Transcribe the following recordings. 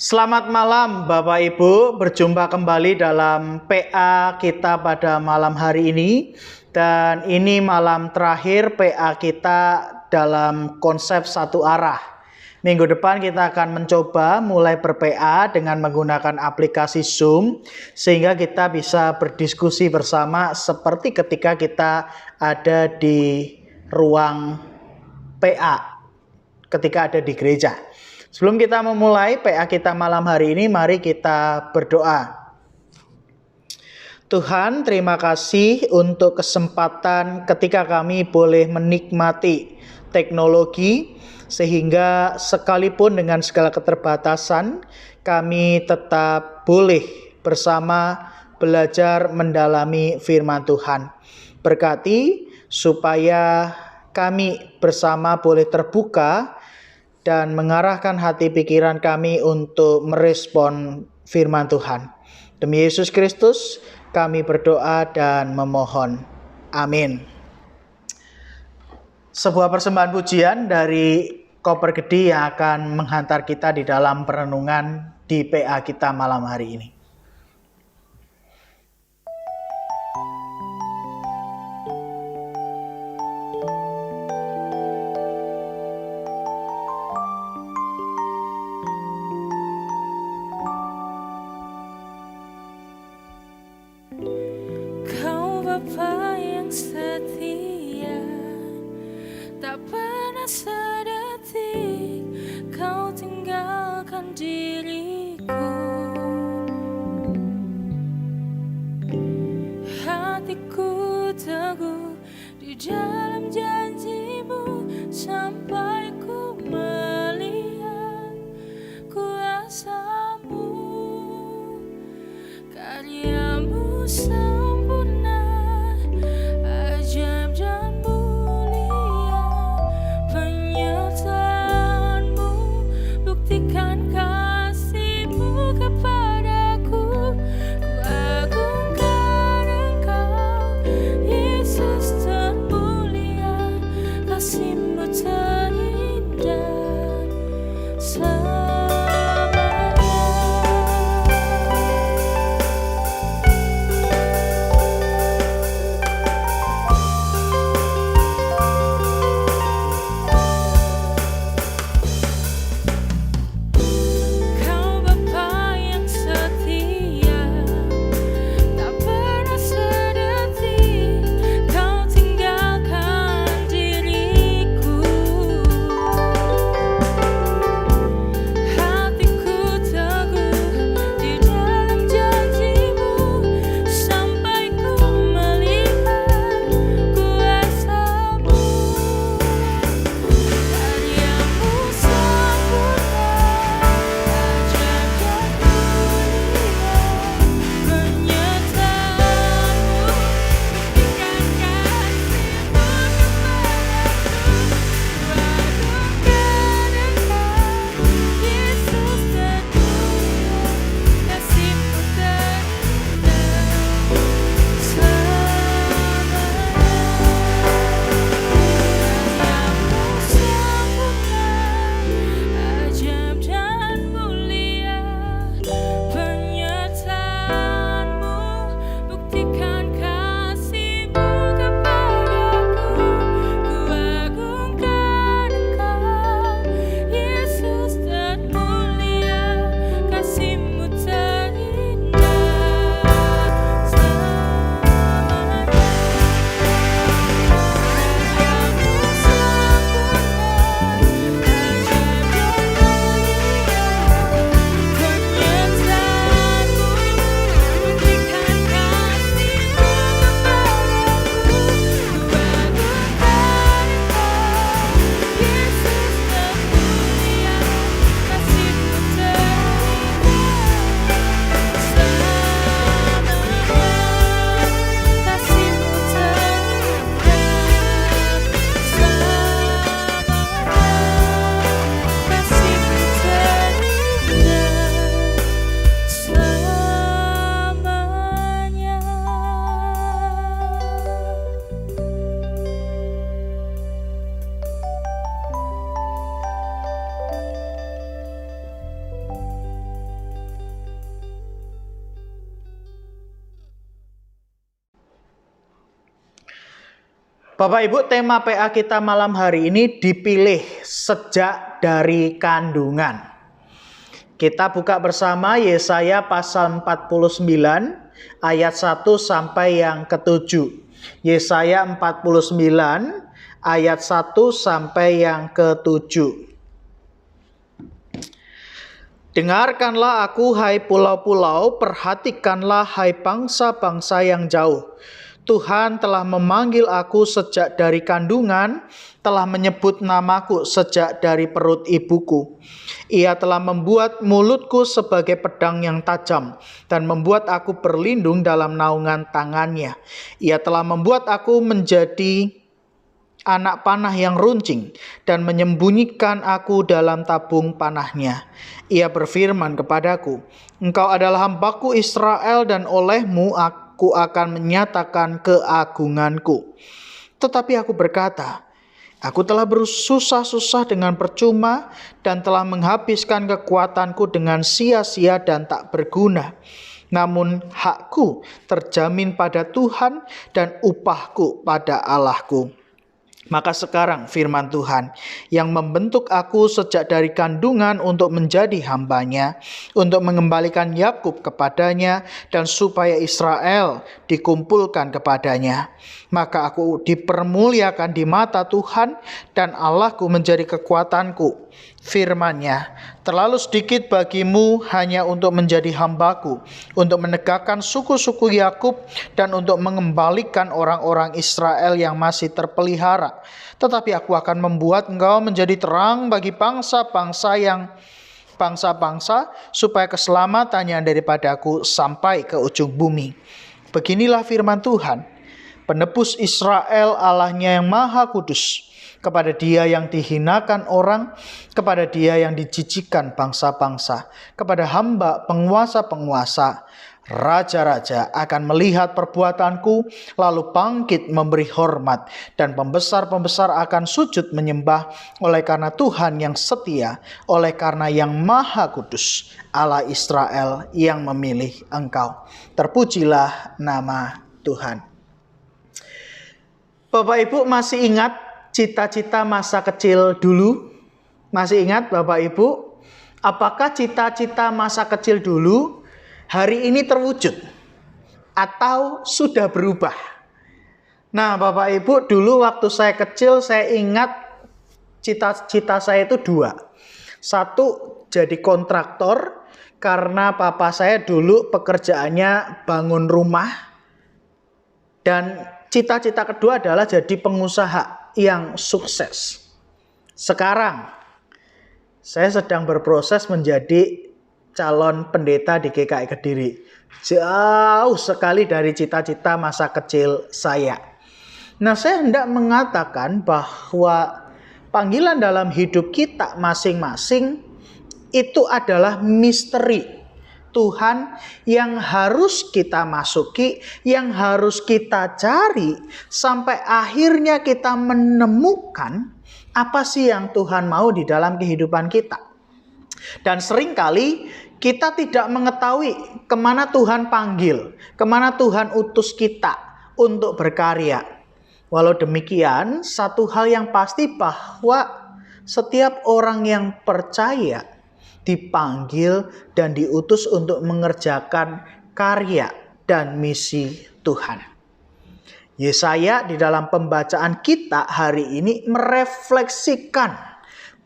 Selamat malam Bapak Ibu, berjumpa kembali dalam PA kita pada malam hari ini. Dan ini malam terakhir PA kita dalam konsep satu arah. Minggu depan kita akan mencoba mulai ber-PA dengan menggunakan aplikasi Zoom, sehingga kita bisa berdiskusi bersama seperti ketika kita ada di ruang PA, ketika ada di gereja. Sebelum kita memulai PA kita malam hari ini, mari kita berdoa. Tuhan, terima kasih untuk kesempatan ketika kami boleh menikmati teknologi, sehingga sekalipun dengan segala keterbatasan, kami tetap boleh bersama belajar mendalami firman Tuhan. Berkati supaya kami bersama boleh terbuka dan mengarahkan hati pikiran kami untuk merespon firman Tuhan. Demi Yesus Kristus, kami berdoa dan memohon. Amin. Sebuah persembahan pujian dari Koper Gede yang akan menghantar kita di dalam perenungan di PA kita malam hari ini. Bapa yang setia, tak pernah sedetik kau tinggalkan diriku. Hatiku teguh di dalam janjimu sampai ku melihat kuasamu, karyamu sempurna, ajaib dan mulia, penyertaanmu buktikan kasihmu kepadaku. Ku agungkan Engkau, Yesus termulia, kasihmu terindah selamanya. Bapak Ibu, tema PA kita malam hari ini dipilih sejak dari kandungan. Kita buka bersama Yesaya pasal 49 ayat 1 sampai yang ke-7. Yesaya 49 ayat 1 sampai yang ke-7. Dengarkanlah aku, hai pulau-pulau, perhatikanlah, hai bangsa-bangsa yang jauh. Tuhan telah memanggil aku sejak dari kandungan, telah menyebut namaku sejak dari perut ibuku. Ia telah membuat mulutku sebagai pedang yang tajam, dan membuat aku berlindung dalam naungan tangannya. Ia telah membuat aku menjadi anak panah yang runcing, dan menyembunyikan aku dalam tabung panahnya. Ia berfirman kepadaku, engkau adalah hambaku Israel, dan olehmu aku akan menyatakan keagunganku. Tetapi aku berkata, aku telah bersusah-susah dengan percuma, dan telah menghabiskan kekuatanku dengan sia-sia dan tak berguna. Namun hakku terjamin pada Tuhan, dan upahku pada Allahku. Maka sekarang firman Tuhan yang membentuk aku sejak dari kandungan untuk menjadi hambanya, untuk mengembalikan Yakub kepadanya, dan supaya Israel dikumpulkan kepadanya. Maka aku dipermuliakan di mata Tuhan, dan Allahku menjadi kekuatanku. Firman-Nya, terlalu sedikit bagimu hanya untuk menjadi hambaku, untuk menegakkan suku-suku Yakub, dan untuk mengembalikan orang-orang Israel yang masih terpelihara. Tetapi aku akan membuat engkau menjadi terang bagi bangsa-bangsa, supaya keselamatannya daripadaku sampai ke ujung bumi. Beginilah firman Tuhan, penebus Israel, Allahnya yang maha kudus, kepada dia yang dihinakan orang, kepada dia yang dijijikkan bangsa-bangsa, kepada hamba penguasa-penguasa, raja-raja akan melihat perbuatanku, lalu bangkit memberi hormat, dan pembesar-pembesar akan sujud menyembah, oleh karena Tuhan yang setia, oleh karena yang maha kudus, Allah Israel yang memilih engkau. Terpujilah nama Tuhan. Bapak Ibu masih ingat cita-cita masa kecil dulu? Masih ingat Bapak Ibu? Apakah cita-cita masa kecil dulu hari ini terwujud? Atau sudah berubah? Nah Bapak Ibu, dulu waktu saya kecil saya ingat cita-cita saya itu dua. Satu, jadi kontraktor, karena papa saya dulu pekerjaannya bangun rumah. Dan cita-cita kedua adalah jadi pengusaha yang sukses. Sekarang saya sedang berproses menjadi calon pendeta di GKI Kediri. Jauh sekali dari cita-cita masa kecil saya. Nah, saya hendak mengatakan bahwa panggilan dalam hidup kita masing-masing itu adalah misteri Tuhan yang harus kita masuki, yang harus kita cari, sampai akhirnya kita menemukan apa sih yang Tuhan mau di dalam kehidupan kita. Dan seringkali kita tidak mengetahui kemana Tuhan panggil, kemana Tuhan utus kita untuk berkarya. Walau demikian, satu hal yang pasti bahwa setiap orang yang percaya dipanggil dan diutus untuk mengerjakan karya dan misi Tuhan. Yesaya di dalam pembacaan kita hari ini merefleksikan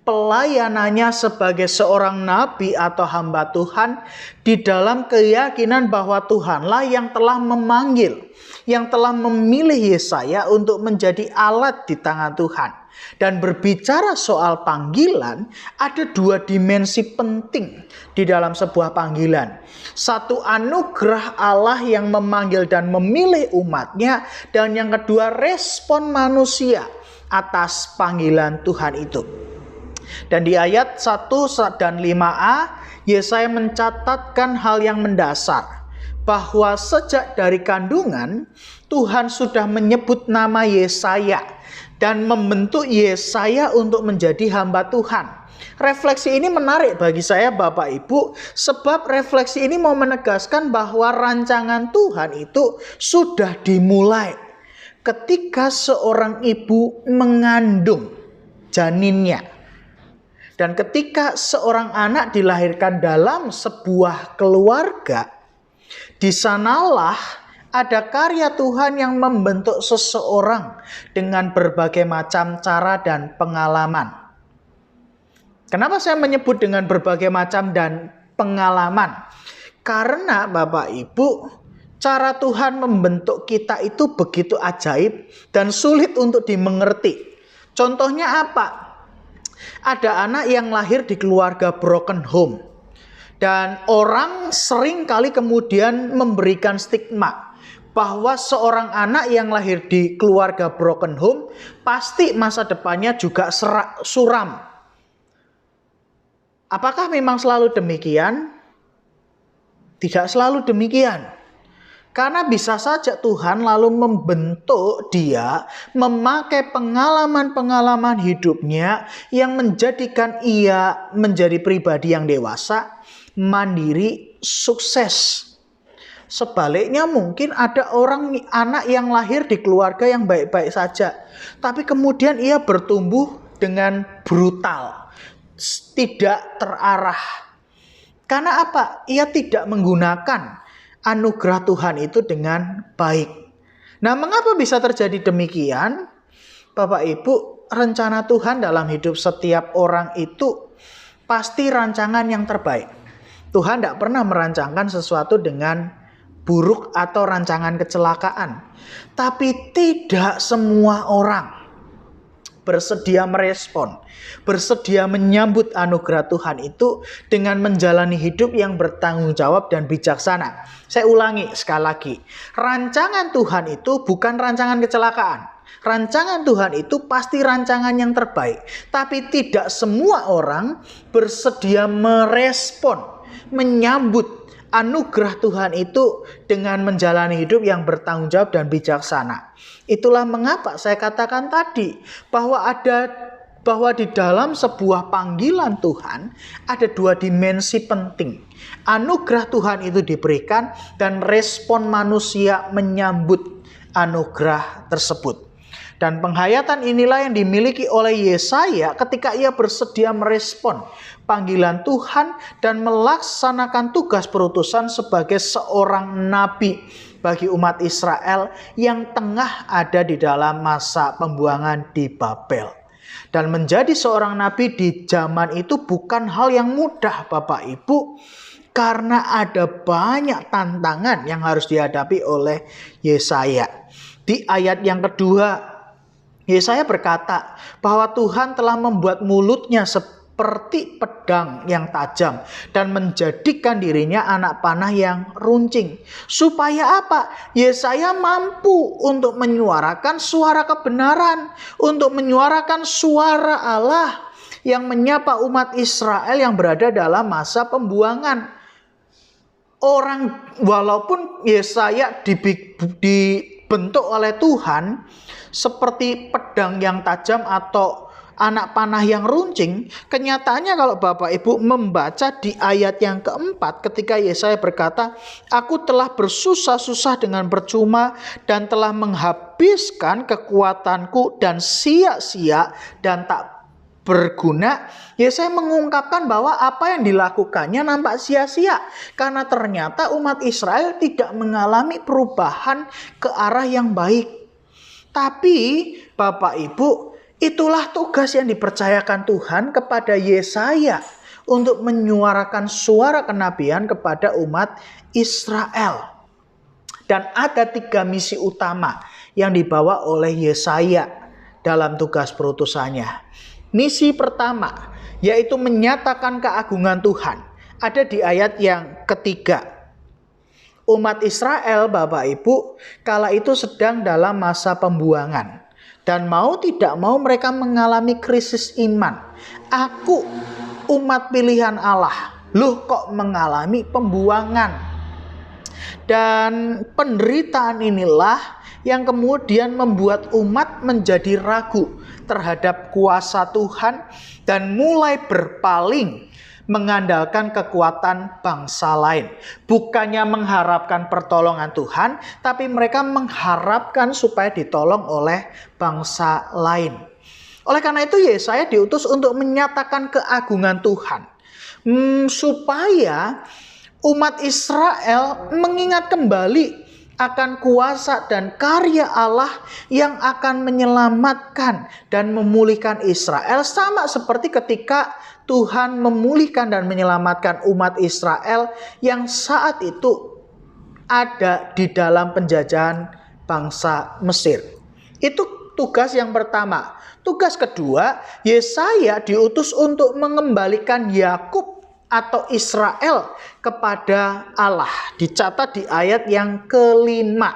pelayanannya sebagai seorang nabi atau hamba Tuhan di dalam keyakinan bahwa Tuhanlah yang telah memanggil, yang telah memilih Yesaya untuk menjadi alat di tangan Tuhan. Dan berbicara soal panggilan, ada dua dimensi penting di dalam sebuah panggilan. Satu, anugerah Allah yang memanggil dan memilih umatnya. Dan yang kedua, respon manusia atas panggilan Tuhan itu. Dan di ayat 1 dan 5a, Yesaya mencatatkan hal yang mendasar. Bahwa sejak dari kandungan, Tuhan sudah menyebut nama Yesaya dan membentuk Yesaya untuk menjadi hamba Tuhan. Refleksi ini menarik bagi saya Bapak Ibu, sebab refleksi ini mau menegaskan bahwa rancangan Tuhan itu sudah dimulai. ketika seorang ibu mengandung janinnya. Dan ketika seorang anak dilahirkan dalam sebuah keluarga, di sanalah ada karya Tuhan yang membentuk seseorang dengan berbagai macam cara dan pengalaman. Kenapa saya menyebut dengan berbagai macam dan pengalaman? Karena Bapak Ibu, cara Tuhan membentuk kita itu begitu ajaib dan sulit untuk dimengerti. Contohnya apa? Ada anak yang lahir di keluarga broken home. Dan orang sering kali kemudian memberikan stigma bahwa seorang anak yang lahir di keluarga broken home pasti masa depannya juga suram. Apakah memang selalu demikian? Tidak selalu demikian. Karena bisa saja Tuhan lalu membentuk dia memakai pengalaman-pengalaman hidupnya yang menjadikan ia menjadi pribadi yang dewasa, mandiri, sukses. Sebaliknya mungkin ada anak yang lahir di keluarga yang baik-baik saja, tapi kemudian ia bertumbuh dengan brutal, tidak terarah. Karena apa? Ia tidak menggunakan anugerah Tuhan itu dengan baik. Nah, mengapa bisa terjadi demikian? Bapak Ibu, rencana Tuhan dalam hidup setiap orang itu pasti rancangan yang terbaik. Tuhan tidak pernah merancangkan sesuatu dengan buruk atau rancangan kecelakaan. Tapi tidak semua orang bersedia merespon, bersedia menyambut anugerah Tuhan itu dengan menjalani hidup yang bertanggung jawab dan bijaksana. Saya ulangi sekali lagi, rancangan Tuhan itu bukan rancangan kecelakaan. Rancangan Tuhan itu pasti rancangan yang terbaik. Tapi tidak semua orang bersedia merespon, menyambut anugerah Tuhan itu dengan menjalani hidup yang bertanggung jawab dan bijaksana. Itulah mengapa saya katakan tadi bahwa di dalam sebuah panggilan Tuhan ada dua dimensi penting. Anugerah Tuhan itu diberikan dan respon manusia menyambut anugerah tersebut. Dan penghayatan inilah yang dimiliki oleh Yesaya ketika ia bersedia merespon panggilan Tuhan dan melaksanakan tugas perutusan sebagai seorang nabi bagi umat Israel yang tengah ada di dalam masa pembuangan di Babel. Dan menjadi seorang nabi di zaman itu bukan hal yang mudah Bapak Ibu, karena ada banyak tantangan yang harus dihadapi oleh Yesaya. Di ayat yang kedua, Yesaya berkata bahwa Tuhan telah membuat mulutnya seperti pedang yang tajam dan menjadikan dirinya anak panah yang runcing. Supaya apa? Yesaya mampu untuk menyuarakan suara kebenaran, untuk menyuarakan suara Allah yang menyapa umat Israel yang berada dalam masa pembuangan. Walaupun Yesaya dibentuk oleh Tuhan seperti pedang yang tajam atau anak panah yang runcing, kenyataannya kalau Bapak Ibu membaca di ayat yang keempat ketika Yesaya berkata, "Aku telah bersusah-susah dengan percuma dan telah menghabiskan kekuatanku dan sia-sia dan tak berguna." Yesaya mengungkapkan bahwa apa yang dilakukannya nampak sia-sia karena ternyata umat Israel tidak mengalami perubahan ke arah yang baik. Tapi Bapak Ibu, itulah tugas yang dipercayakan Tuhan kepada Yesaya untuk menyuarakan suara kenabian kepada umat Israel. Dan ada 3 misi utama yang dibawa oleh Yesaya dalam tugas perutusannya. Misi pertama yaitu menyatakan keagungan Tuhan. Ada di ayat yang ketiga. Umat Israel, Bapak Ibu, kala itu sedang dalam masa pembuangan. Dan mau tidak mau mereka mengalami krisis iman. Aku umat pilihan Allah, loh kok mengalami pembuangan. Dan penderitaan inilah yang kemudian membuat umat menjadi ragu terhadap kuasa Tuhan dan mulai berpaling mengandalkan kekuatan bangsa lain. Bukannya mengharapkan pertolongan Tuhan, tapi mereka mengharapkan supaya ditolong oleh bangsa lain. Oleh karena itu Yesaya diutus untuk menyatakan keagungan Tuhan. Supaya umat Israel mengingat kembali akan kuasa dan karya Allah yang akan menyelamatkan dan memulihkan Israel. Sama seperti ketika Tuhan memulihkan dan menyelamatkan umat Israel yang saat itu ada di dalam penjajahan bangsa Mesir. Itu tugas yang pertama. Tugas kedua, Yesaya diutus untuk mengembalikan Yakub atau Israel kepada Allah. Dicatat di ayat yang kelima.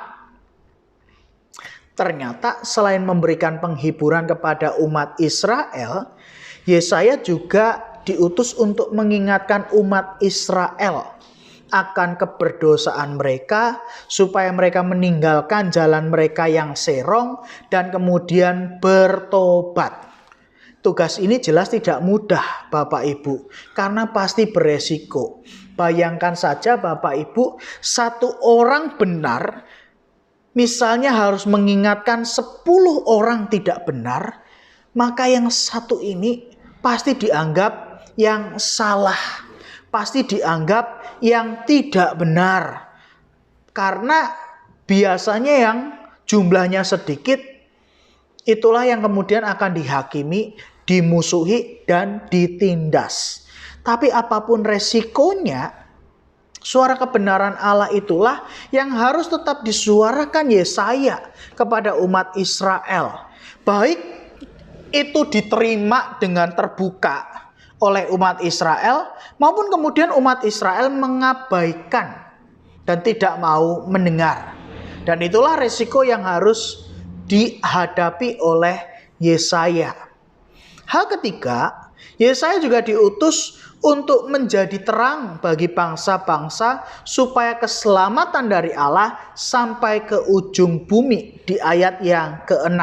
Ternyata selain memberikan penghiburan kepada umat Israel, Yesaya juga diutus untuk mengingatkan umat Israel akan keberdosaan mereka, supaya mereka meninggalkan jalan mereka yang serong dan kemudian bertobat. Tugas ini jelas tidak mudah Bapak Ibu, karena pasti beresiko. Bayangkan saja Bapak Ibu, satu orang benar misalnya harus mengingatkan 10 orang tidak benar, maka yang satu ini pasti dianggap yang salah, pasti dianggap yang tidak benar. Karena biasanya yang jumlahnya sedikit, itulah yang kemudian akan dihakimi, dimusuhi, dan ditindas. Tapi apapun resikonya, suara kebenaran Allah itulah yang harus tetap disuarakan Yesaya kepada umat Israel. Baik itu diterima dengan terbuka oleh umat Israel, maupun kemudian umat Israel mengabaikan dan tidak mau mendengar. Dan itulah resiko yang harus dihadapi oleh Yesaya. Hal ketiga, Yesaya juga diutus untuk menjadi terang bagi bangsa-bangsa supaya keselamatan dari Allah sampai ke ujung bumi di ayat yang ke-6.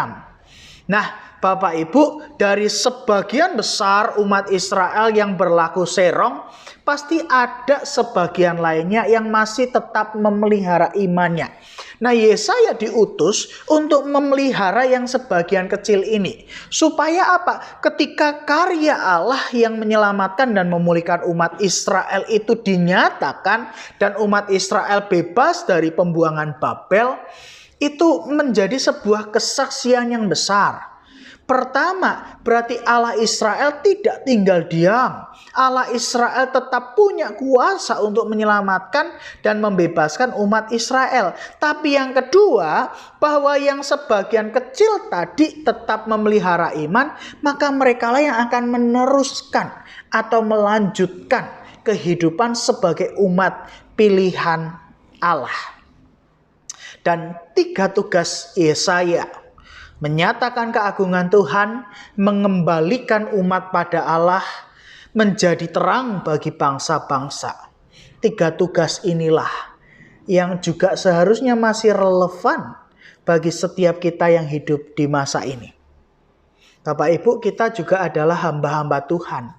Nah, Bapak Ibu, dari sebagian besar umat Israel yang berlaku serong, pasti ada sebagian lainnya yang masih tetap memelihara imannya. Nah, Yesaya diutus untuk memelihara yang sebagian kecil ini. Supaya apa? Ketika karya Allah yang menyelamatkan dan memulihkan umat Israel itu dinyatakan, dan umat Israel bebas dari pembuangan Babel, itu menjadi sebuah kesaksian yang besar. Pertama, berarti Allah Israel tidak tinggal diam. Allah Israel tetap punya kuasa untuk menyelamatkan dan membebaskan umat Israel. Tapi yang kedua, bahwa yang sebagian kecil tadi tetap memelihara iman, maka merekalah yang akan meneruskan atau melanjutkan kehidupan sebagai umat pilihan Allah. Dan 3 tugas Yesaya: menyatakan keagungan Tuhan, mengembalikan umat pada Allah, menjadi terang bagi bangsa-bangsa. 3 tugas inilah yang juga seharusnya masih relevan bagi setiap kita yang hidup di masa ini. Bapak Ibu, kita juga adalah hamba-hamba Tuhan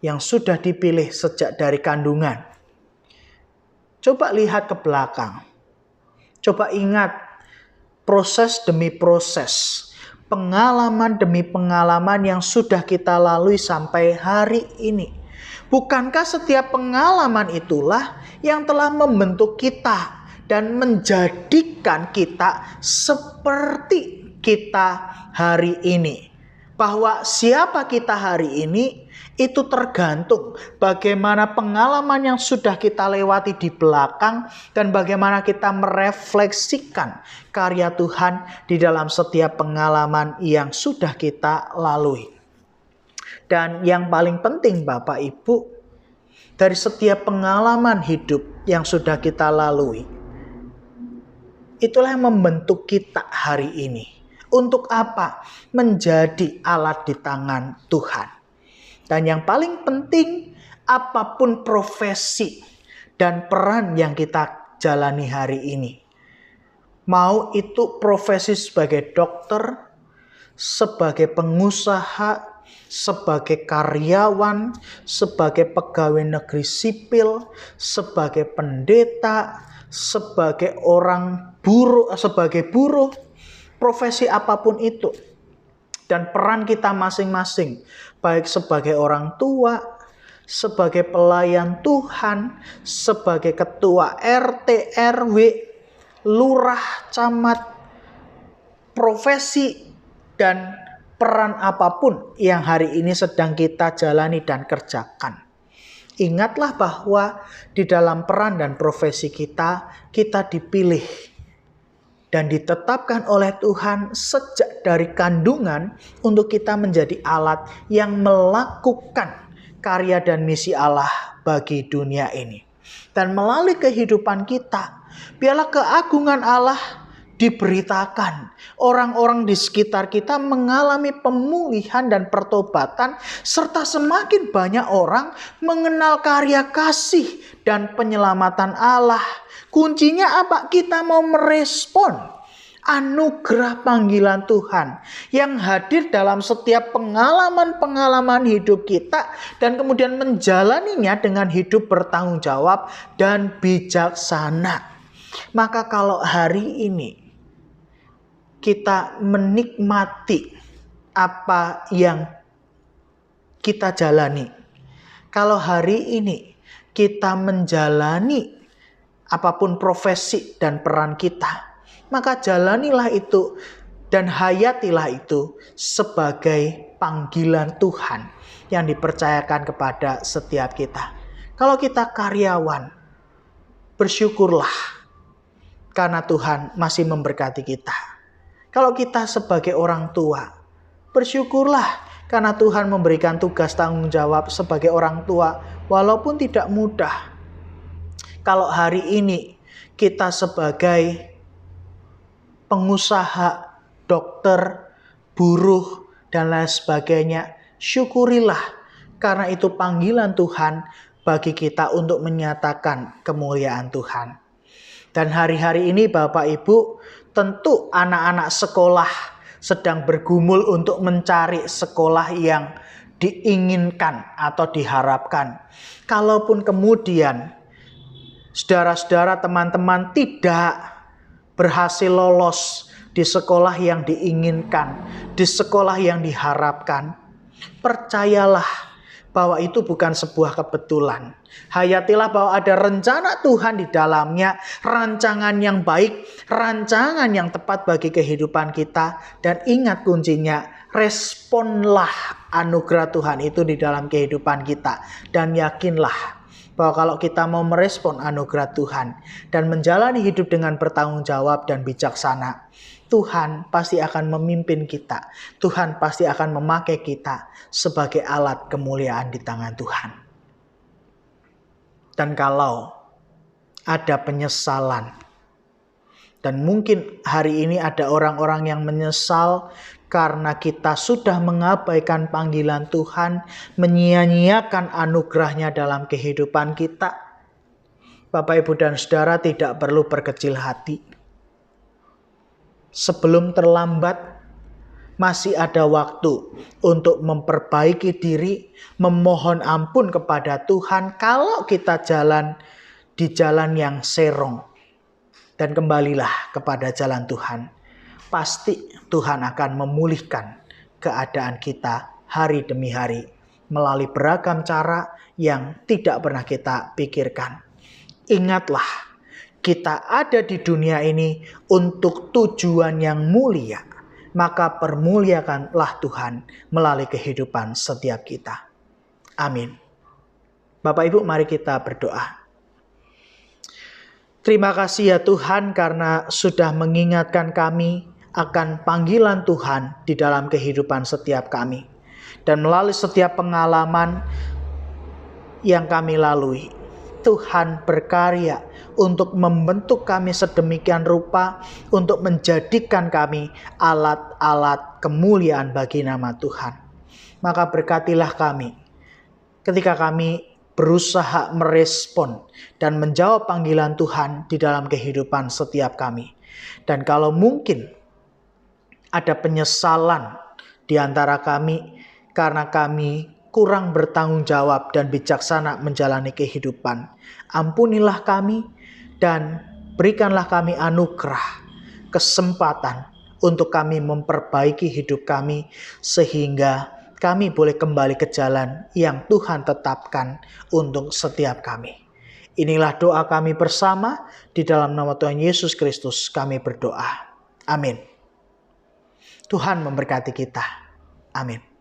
yang sudah dipilih sejak dari kandungan. Coba lihat ke belakang. Coba ingat proses demi proses, pengalaman demi pengalaman yang sudah kita lalui sampai hari ini. Bukankah setiap pengalaman itulah yang telah membentuk kita dan menjadikan kita seperti kita hari ini? Bahwa siapa kita hari ini itu tergantung bagaimana pengalaman yang sudah kita lewati di belakang dan bagaimana kita merefleksikan karya Tuhan di dalam setiap pengalaman yang sudah kita lalui. Dan yang paling penting Bapak Ibu, dari setiap pengalaman hidup yang sudah kita lalui, itulah yang membentuk kita hari ini. Untuk apa? Menjadi alat di tangan Tuhan. Dan yang paling penting, apapun profesi dan peran yang kita jalani hari ini, mau itu profesi sebagai dokter, sebagai pengusaha, sebagai karyawan, sebagai pegawai negeri sipil, sebagai pendeta, sebagai orang buruh, sebagai buruh, profesi apapun itu. Dan peran kita masing-masing, baik sebagai orang tua, sebagai pelayan Tuhan, sebagai ketua RT, RW, lurah, camat, profesi, dan peran apapun yang hari ini sedang kita jalani dan kerjakan. Ingatlah bahwa di dalam peran dan profesi kita dipilih dan ditetapkan oleh Tuhan sejak dari kandungan untuk kita menjadi alat yang melakukan karya dan misi Allah bagi dunia ini. Dan melalui kehidupan kita, biarlah keagungan Allah diberitakan. Orang-orang di sekitar kita mengalami pemulihan dan pertobatan, serta semakin banyak orang mengenal karya kasih dan penyelamatan Allah. Kuncinya apa? Kita mau merespon anugerah panggilan Tuhan yang hadir dalam setiap pengalaman-pengalaman hidup kita, dan kemudian menjalaninya dengan hidup bertanggung jawab dan bijaksana. Maka kalau hari ini kita menikmati apa yang kita jalani, kalau hari ini kita menjalani apapun profesi dan peran kita, maka jalanilah itu dan hayatilah itu sebagai panggilan Tuhan yang dipercayakan kepada setiap kita. Kalau kita karyawan, bersyukurlah karena Tuhan masih memberkati kita. Kalau kita sebagai orang tua, bersyukurlah karena Tuhan memberikan tugas tanggung jawab sebagai orang tua walaupun tidak mudah. Kalau hari ini kita sebagai pengusaha, dokter, buruh, dan lain sebagainya, syukurilah karena itu panggilan Tuhan bagi kita untuk menyatakan kemuliaan Tuhan. Dan hari-hari ini Bapak Ibu, tentu anak-anak sekolah sedang bergumul untuk mencari sekolah yang diinginkan atau diharapkan. Kalaupun kemudian saudara-saudara, teman-teman tidak berhasil lolos di sekolah yang diinginkan, di sekolah yang diharapkan, percayalah bahwa itu bukan sebuah kebetulan. Hayatilah bahwa ada rencana Tuhan di dalamnya, rancangan yang baik, rancangan yang tepat bagi kehidupan kita. Dan ingat kuncinya, responlah anugerah Tuhan itu di dalam kehidupan kita. Dan yakinlah bahwa kalau kita mau merespon anugerah Tuhan dan menjalani hidup dengan bertanggung jawab dan bijaksana, Tuhan pasti akan memimpin kita. Tuhan pasti akan memakai kita sebagai alat kemuliaan di tangan Tuhan. Dan kalau ada penyesalan, dan mungkin hari ini ada orang-orang yang menyesal karena kita sudah mengabaikan panggilan Tuhan, menyia-nyiakan anugerahnya dalam kehidupan kita, Bapak, Ibu, dan Saudara tidak perlu berkecil hati. Sebelum terlambat, masih ada waktu untuk memperbaiki diri, memohon ampun kepada Tuhan kalau kita jalan di jalan yang serong. Dan kembalilah kepada jalan Tuhan. Pasti Tuhan akan memulihkan keadaan kita hari demi hari melalui beragam cara yang tidak pernah kita pikirkan. Ingatlah, kita ada di dunia ini untuk tujuan yang mulia. Maka permuliakanlah Tuhan melalui kehidupan setiap kita. Amin. Bapak Ibu, mari kita berdoa. Terima kasih ya Tuhan karena sudah mengingatkan kami akan panggilan Tuhan di dalam kehidupan setiap kami. Dan melalui setiap pengalaman yang kami lalui, Tuhan berkarya untuk membentuk kami sedemikian rupa, untuk menjadikan kami alat-alat kemuliaan bagi nama Tuhan. Maka berkatilah kami ketika kami berusaha merespon dan menjawab panggilan Tuhan di dalam kehidupan setiap kami. Dan kalau mungkin ada penyesalan di antara kami karena kami kurang bertanggung jawab dan bijaksana menjalani kehidupan. Ampunilah kami dan berikanlah kami anugerah, kesempatan untuk kami memperbaiki hidup kami sehingga kami boleh kembali ke jalan yang Tuhan tetapkan untuk setiap kami. Inilah doa kami bersama, di dalam nama Tuhan Yesus Kristus kami berdoa. Amin. Tuhan memberkati kita. Amin.